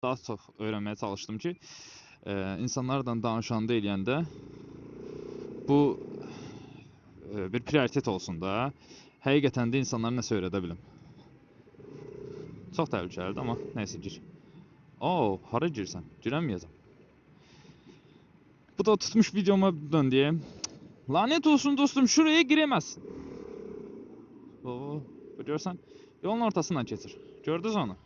daha çox öyrənməyə çalışdım ki, insanlarla danışanda eləyəndə bu bir prioritet olsun da. Həqiqətən də insanlara nəsə öyrədə bilim. Çox təhlükəlidir, amma nəysə gir. Hara girsən? Girəməyəcəm. Bu da tutmuş videoma döndüyəm. Lanet olsun dostum, şuraya giremezsin. Görsən, yolun ortasından keçir. Gördünüz onu?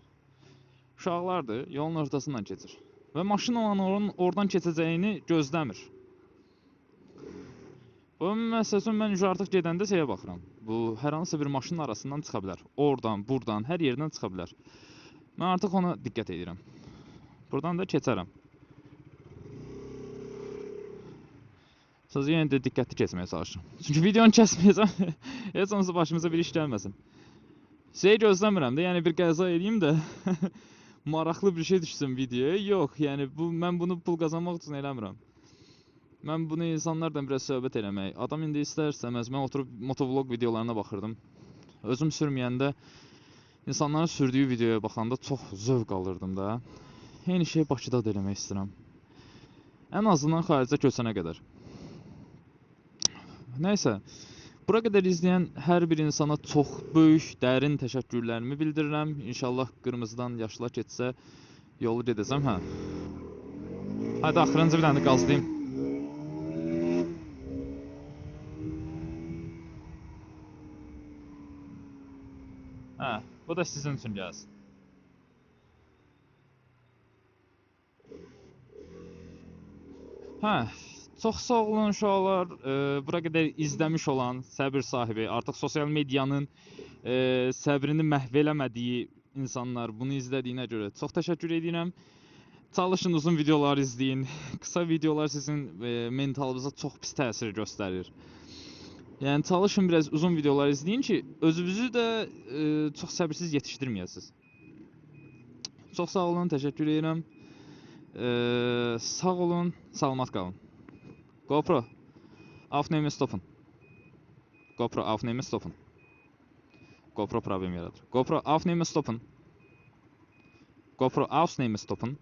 Uşaqlardır, yolun ortasından keçir. Və maşın olan oradan keçəcəyini gözləmir. Bu məsələn, mən artıq gedəndə şeyə baxıram. Bu, hər hansısa bir maşının arasından çıxa bilər. Oradan, buradan, hər yerdən çıxa bilər. Mən artıq ona diqqət edirəm. Buradan da keçərəm. Sözü yenə də diqqətli keçməyə çalışıram. Çünki videonu kəsməyəcəm. Heç olmasa başımıza bir iş gəlməsin. Şey gözləmirəm də, yəni bir qəza edeyim də maraqlı bir şey düşsün videoya. Yox, yəni mən bunu pul qazanmaq üçün eləmirəm. Mən bunu insanlarla biraz söhbət eləmək. Adam indi istər-istəməz, mən oturub motovlog videolarına baxırdım. Özüm sürməyəndə insanların sürdüyü videoya baxanda çox zövq alırdım da. Eyni şeyi Bakıda da eləmək istəyirəm. Ən azından xaricə köçənə qədər. Nəysə, bura qədər izləyən hər bir insana çox böyük, dərin təşəkkürlərimi bildirirəm. İnşallah qırmızıdan yaşlar keçsə yolu gedəcəm, hə. Haydi axırıncı bir dənə qazlayayım. Hə, bu da sizin üçün gəlsin. Hə, çox sağ olun uşaqlar. Bura qədər izləmiş olan səbir sahibi, artıq sosial medianın səbrini məhv eləmədiyi insanlar bunu izlədiyinə görə çox təşəkkür edirəm. Çalışın uzun videolar izləyin. Qısa videolar sizin mentalınıza çox pis təsir göstərir. Yəni çalışın biraz uzun videolar izləyin ki, özünüzü də çox səbirsiz yetişdirməyəsiniz. Çox sağ olun, təşəkkür edirəm. Sağ olun, salamat qalın. GoPro, aufnehmen stoppen. GoPro, aufnehmen stoppen. GoPro problem yaradır. GoPro, aufnehmen stoppen. GoPro, aufnehmen stoppen.